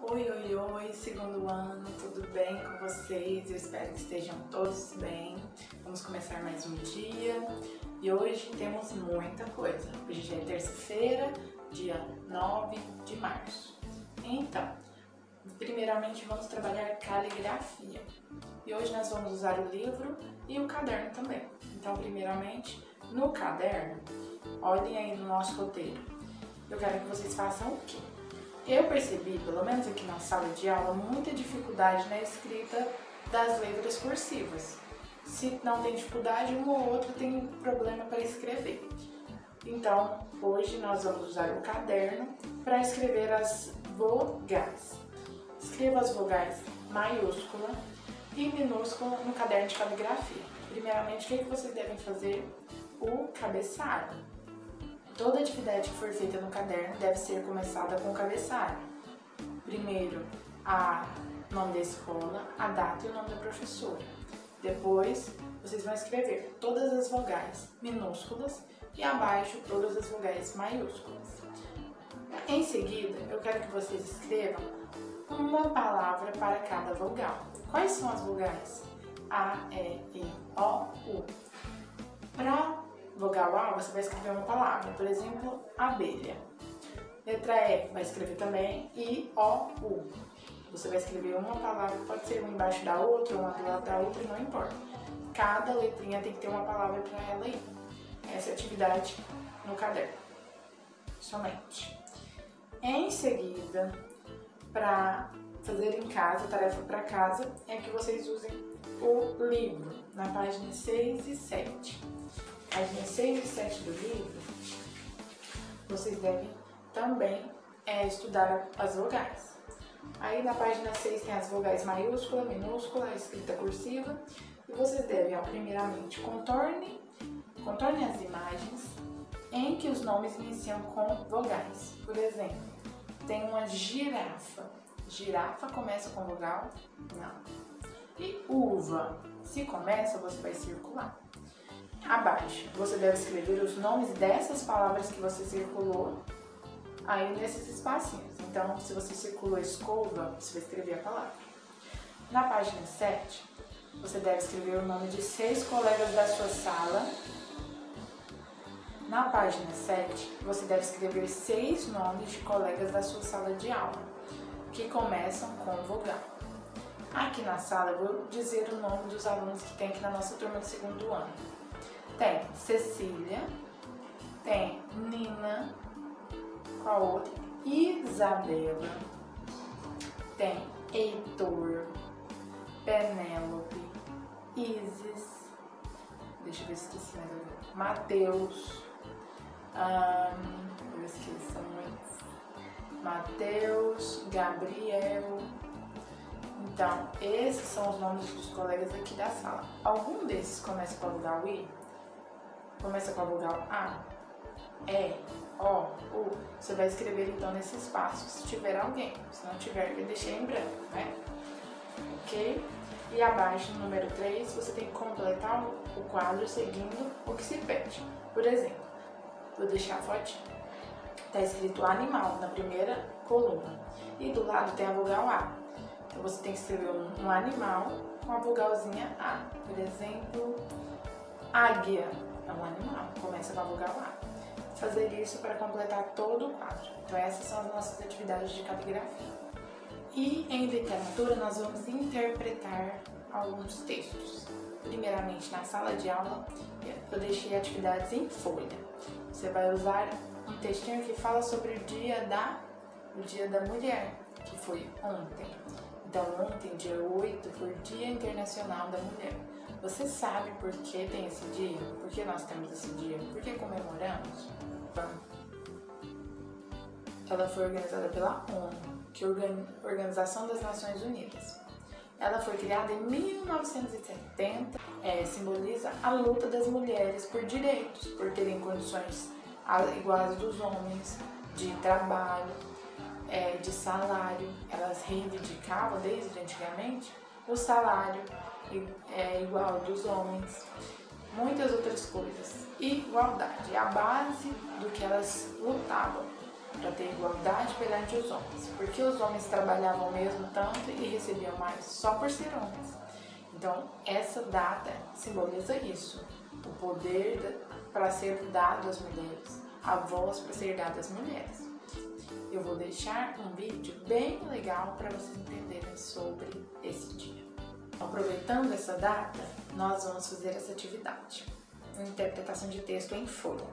Oi, oi, oi, segundo ano, tudo bem com vocês? Eu espero que estejam todos bem. Vamos começar mais um dia e hoje temos muita coisa. Hoje já é terça-feira, dia 9 de março. Então, primeiramente vamos trabalhar caligrafia. E hoje nós vamos usar o livro e o caderno também. Então, primeiramente, no caderno, olhem aí no nosso roteiro. Eu quero que vocês façam o quê? Eu percebi, pelo menos aqui na sala de aula, muita dificuldade na escrita das letras cursivas. Se não tem dificuldade, um ou outro tem problema para escrever. Então, hoje nós vamos usar o caderno para escrever as vogais. Escreva as vogais maiúscula e minúscula no caderno de caligrafia. Primeiramente, o que vocês devem fazer? O cabeçalho. Toda atividade que for feita no caderno deve ser começada com o cabeçalho. Primeiro, o nome da escola, a data e o nome da professora. Depois, vocês vão escrever todas as vogais minúsculas e abaixo todas as vogais maiúsculas. Em seguida, eu quero que vocês escrevam uma palavra para cada vogal. Quais são as vogais? A, E, I, O, U. Para vogal A, você vai escrever uma palavra, por exemplo, abelha. Letra E, vai escrever também I, O, U. Você vai escrever uma palavra, pode ser uma embaixo da outra, uma do lado da outra, não importa. Cada letrinha tem que ter uma palavra para ela aí. Essa é a atividade no caderno. Somente. Em seguida, para fazer em casa, tarefa para casa, é que vocês usem o livro, na página 6 e 7. Páginas 6 e 7 do livro, vocês devem também estudar as vogais. Aí na página 6 tem as vogais maiúscula, minúscula, a escrita cursiva. E vocês devem, primeiramente, contorne as imagens em que os nomes iniciam com vogais. Por exemplo, tem uma girafa. Girafa começa com vogal? Não. E uva, se começa, você vai circular. Abaixo, você deve escrever os nomes dessas palavras que você circulou aí nesses espacinhos. Então, se você circulou escova, você vai escrever a palavra. Na página 7, você deve escrever o nome de 6 colegas da sua sala. Na página 7, você deve escrever 6 nomes de colegas da sua sala de aula, que começam com vogal. Aqui na sala, eu vou dizer o nome dos alunos que tem aqui na nossa turma do segundo ano. Tem Cecília, tem Nina, qual outra? Isabela, tem Heitor, Penélope, Isis, deixa eu ver se esqueci mais alguém, Mateus, eu esqueci, são muitos, Mateus, Gabriel. Então, esses são os nomes dos colegas aqui da sala. Algum desses começa com a vogal I? Começa com a vogal A, E, O, U. Você vai escrever então nesse espaço, se tiver alguém. Se não tiver, eu deixei em branco, né? Ok? E abaixo, no número 3, você tem que completar o quadro seguindo o que se pede. Por exemplo, vou deixar a fotinha. Está escrito animal na primeira coluna. E do lado tem a vogal A. Então você tem que escrever um animal com a vogalzinha A. Por exemplo, águia. É um animal, começa com a vogal A. Fazer isso para completar todo o quadro. Então essas são as nossas atividades de caligrafia. E em literatura nós vamos interpretar alguns textos. Primeiramente na sala de aula eu deixei atividades em folha. Você vai usar um textinho que fala sobre o dia da mulher, que foi ontem. Então ontem, dia 8, foi o Dia Internacional da Mulher. Você sabe por que tem esse dia? Por que nós temos esse dia? Por que comemoramos? Ela foi organizada pela ONU, que é a Organização das Nações Unidas. Ela foi criada em 1970, simboliza a luta das mulheres por direitos, por terem condições iguais dos homens, de trabalho, de salário. Elas reivindicavam desde antigamente o salário igual dos homens, muitas outras coisas. Igualdade é a base do que elas lutavam. para ter igualdade perante os homens. Porque os homens trabalhavam mesmo tanto e recebiam mais só por ser homens. Então, essa data simboliza isso, o poder para ser dado às mulheres, a voz para ser dada às mulheres. Eu vou deixar um vídeo bem legal para vocês entenderem sobre esse dia. Aproveitando essa data, nós vamos fazer essa atividade, uma interpretação de texto em folha.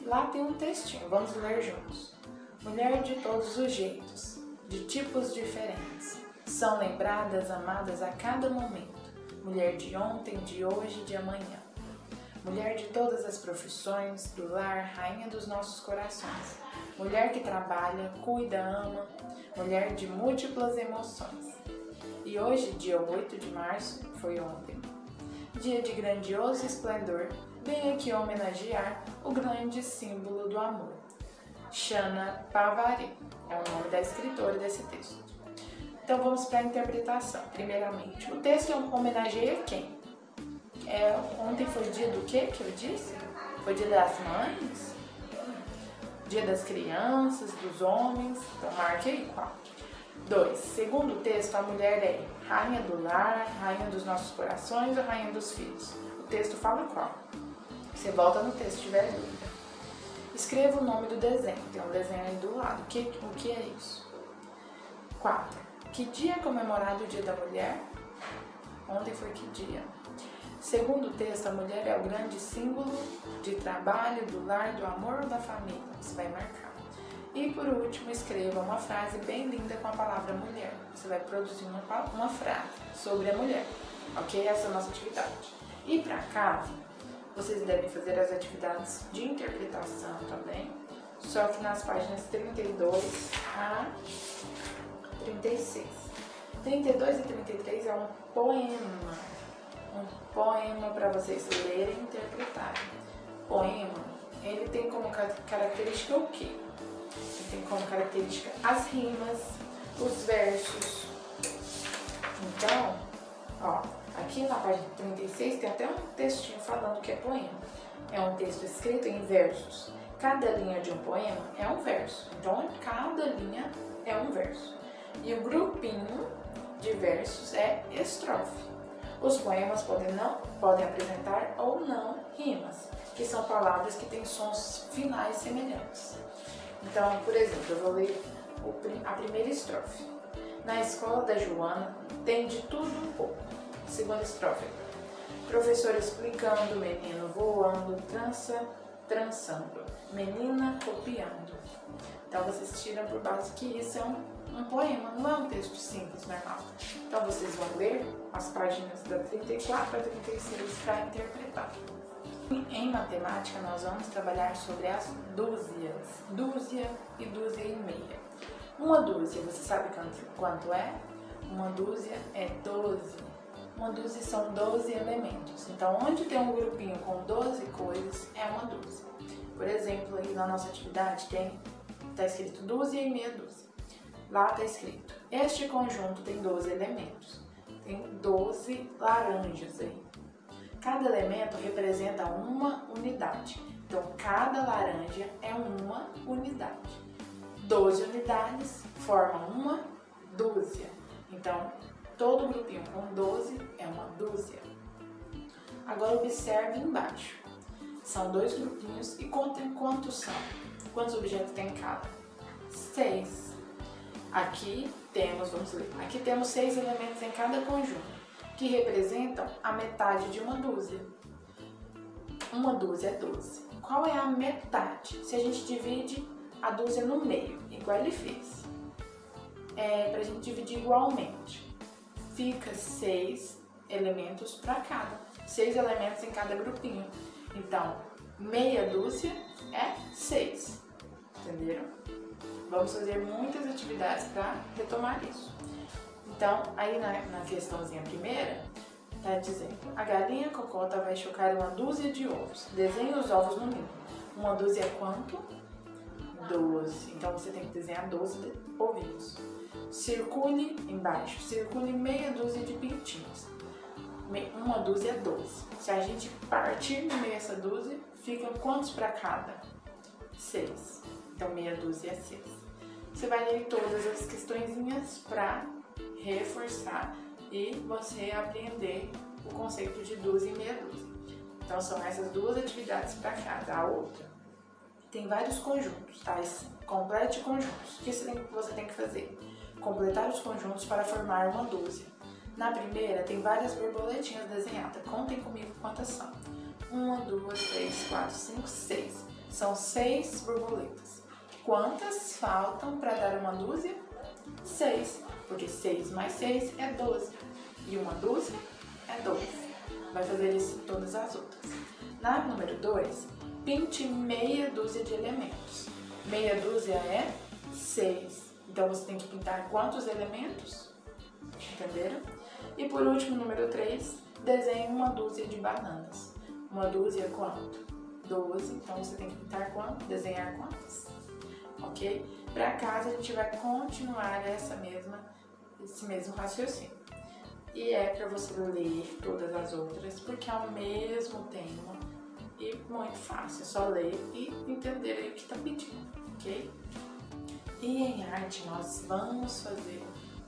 Lá tem um textinho, vamos ler juntos. Mulher de todos os jeitos, de tipos diferentes, são lembradas, amadas a cada momento. Mulher de ontem, de hoje e de amanhã. Mulher de todas as profissões, do lar, rainha dos nossos corações. Mulher que trabalha, cuida, ama. Mulher de múltiplas emoções. E hoje, dia 8 de março, foi ontem. Dia de grandioso esplendor, venho aqui homenagear o grande símbolo do amor. Chana Pavari é o nome da escritora desse texto. Então vamos para a interpretação. Primeiramente, o texto homenageia quem? Ontem foi dia do quê que eu disse? Foi dia das mães? Dia das crianças, dos homens? Então marque aí qual. 2. Segundo o texto, a mulher é rainha do lar, rainha dos nossos corações ou rainha dos filhos? O texto fala qual? Você volta no texto se tiver dúvida. Escreva o nome do desenho, tem um desenho aí do lado. O que é isso? 4. Que dia é comemorado o Dia da Mulher? Ontem foi que dia? Segundo o texto, a mulher é o grande símbolo de trabalho, do lar, do amor ou da família. Você vai marcar. E por último, escreva uma frase bem linda com a palavra mulher. Você vai produzir uma frase sobre a mulher. Ok? Essa é a nossa atividade. E para casa, vocês devem fazer as atividades de interpretação também, só que nas páginas 32 a 36. 32 e 33 é um poema para vocês lerem e interpretarem. Poema, ele tem como característica o quê? Ele tem como característica as rimas, os versos. Então, ó, aqui na página 36 tem até um textinho falando que é poema. É um texto escrito em versos. Cada linha de um poema é um verso. Então, cada linha é um verso. E o grupinho de versos é estrofe. Os poemas podem apresentar ou não rimas, que são palavras que têm sons finais semelhantes. Então, por exemplo, eu vou ler a primeira estrofe. Na escola da Joana tem de tudo um pouco. Segunda estrofe. Professor explicando, menino voando, trançando, menina copiando. Então vocês tiram por base que isso é um poema, não é um texto simples, normal. Então vocês vão ler as páginas da 34 a 36 para interpretar. Em matemática nós vamos trabalhar sobre as dúzias, dúzia e dúzia e meia. Uma dúzia, você sabe quanto é? Uma dúzia é 12. Uma dúzia são 12 elementos. Então, onde tem um grupinho com 12 coisas, é uma dúzia. Por exemplo, aí na nossa atividade está escrito dúzia e meia dúzia. Lá está escrito, este conjunto tem 12 elementos. Tem 12 laranjas aí. Cada elemento representa uma unidade. Então, cada laranja é uma unidade. 12 unidades formam uma dúzia. Então, todo grupinho com 12 é uma dúzia. Agora observe embaixo. São 2 grupinhos e contem quantos são. Quantos objetos tem em cada? 6. Aqui temos, vamos ler. Aqui temos 6 elementos em cada conjunto, que representam a metade de uma dúzia. Uma dúzia é 12. Qual é a metade? Se a gente divide a dúzia no meio, igual ele fez. Para a gente dividir igualmente. Fica 6 elementos para cada. 6 elementos em cada grupinho. Então, meia dúzia é 6. Entenderam? Vamos fazer muitas atividades para retomar isso. Então, aí na questãozinha primeira, está dizendo: a galinha cocota vai chocar uma dúzia de ovos. Desenhe os ovos no ninho. Uma dúzia é quanto? 12. Então, você tem que desenhar 12 ovinhos. Circule embaixo, circule meia dúzia de pintinhos. Uma dúzia é 12. Se a gente partir no meio essa dúzia, fica quantos para cada? 6. Então meia dúzia é 6. Você vai ler todas as questõezinhas para reforçar e você aprender o conceito de dúzia e meia dúzia. Então são essas duas atividades para casa. A outra tem vários conjuntos, tá? Complete conjuntos. O que você tem que fazer? Completar os conjuntos para formar uma dúzia. Na primeira tem várias borboletinhas desenhadas. Contem comigo quantas são. 1, 2, 3, 4, 5, 6. São 6 borboletas. Quantas faltam para dar uma dúzia? 6. Porque 6 mais 6 é 12. E uma dúzia é 12. Vai fazer isso em todas as outras. Na número 2, pinte meia dúzia de elementos. Meia dúzia é 6. Então você tem que pintar quantos elementos? Entenderam? E por último, número 3, desenhe uma dúzia de bananas. Uma dúzia é quanto? 12. Então você tem que pintar quanto? Desenhar quantas? Ok? Para casa a gente vai continuar esse mesmo raciocínio. E é para você ler todas as outras, porque é o mesmo tema e muito fácil. É só ler e entender aí o que está pedindo, ok? E em arte nós vamos fazer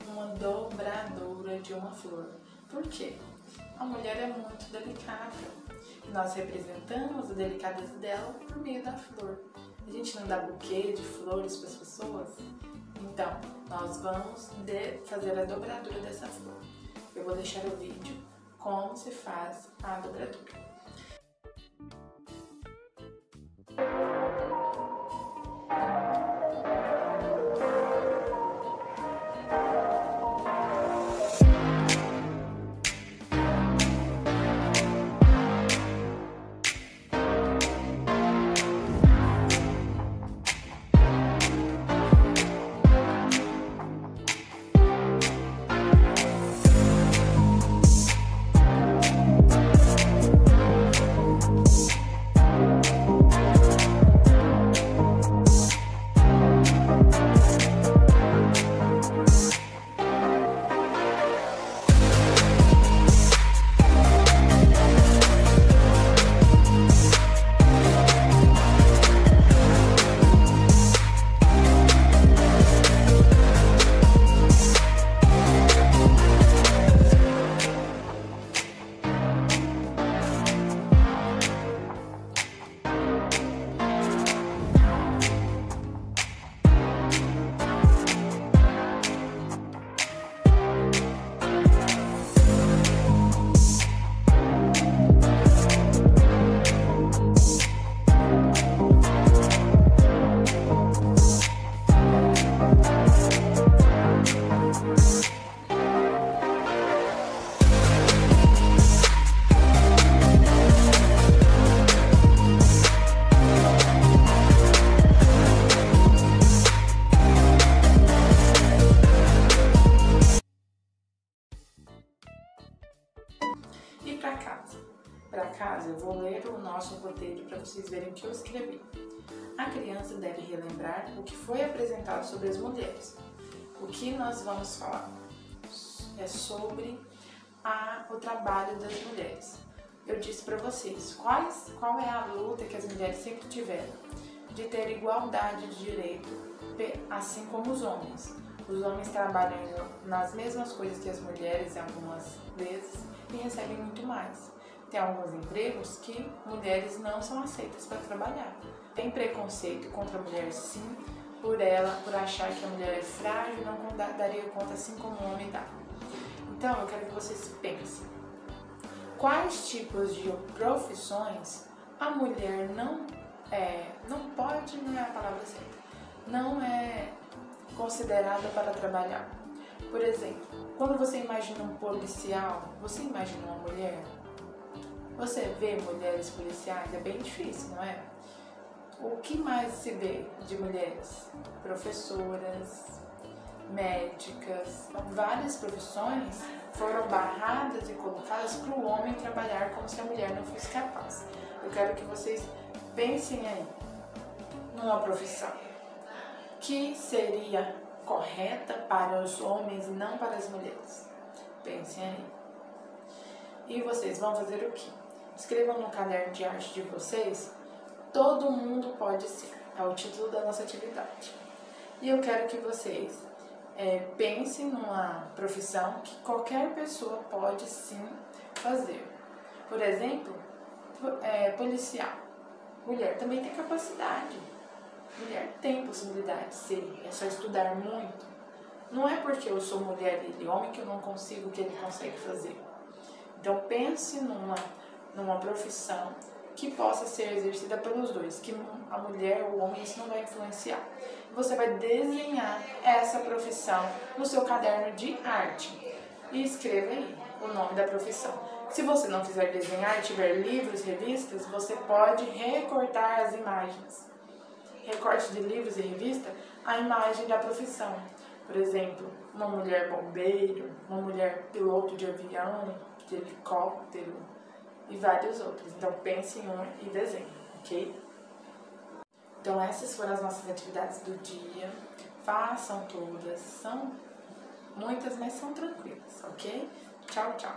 uma dobradura de uma flor. Por quê? A mulher é muito delicada e nós representamos a delicadeza dela por meio da flor. A gente não dá buquê de flores para as pessoas? Então, nós vamos fazer a dobradura dessa flor. Eu vou deixar o vídeo como se faz a dobradura. E para casa? Para casa, eu vou ler o nosso roteiro para vocês verem o que eu escrevi. A criança deve relembrar o que foi apresentado sobre as mulheres. O que nós vamos falar é sobre o trabalho das mulheres. Eu disse para vocês qual é a luta que as mulheres sempre tiveram de ter igualdade de direito, assim como os homens. Os homens trabalham nas mesmas coisas que as mulheres algumas vezes e recebem muito mais. Tem alguns empregos que mulheres não são aceitas para trabalhar. Tem preconceito contra a mulher sim, por achar que a mulher é frágil e não daria conta assim como o homem dá. Então eu quero que vocês pensem. Quais tipos de profissões a mulher não pode, não é a palavra certa, não é considerada para trabalhar? Por exemplo, quando você imagina um policial, você imagina uma mulher? Você vê mulheres policiais? É bem difícil, não é? O que mais se vê de mulheres? Professoras, médicas, várias profissões foram barradas e colocadas para o homem trabalhar como se a mulher não fosse capaz. Eu quero que vocês pensem aí numa profissão que seria correta para os homens e não para as mulheres. Pensem aí. E vocês vão fazer o quê? Escrevam no caderno de arte de vocês, todo mundo pode ser. É o título da nossa atividade. E eu quero que vocês pensem numa profissão que qualquer pessoa pode sim fazer. Por exemplo, policial. Mulher também tem capacidade. Mulher tem possibilidade, sim. É só estudar muito. Não é porque eu sou mulher e ele é homem que eu não consigo o que ele consegue fazer. Então pense numa profissão que possa ser exercida pelos dois, que a mulher ou o homem isso não vai influenciar. Você vai desenhar essa profissão no seu caderno de arte e escreva aí o nome da profissão. Se você não quiser desenhar e tiver livros, revistas, você pode recortar as imagens. Recorte de livros e revista, a imagem da profissão. Por exemplo, uma mulher bombeiro, uma mulher piloto de avião, de helicóptero e vários outros. Então pense em um e desenhe, ok? Então essas foram as nossas atividades do dia. Façam todas, são muitas, mas são tranquilas, ok? Tchau, tchau!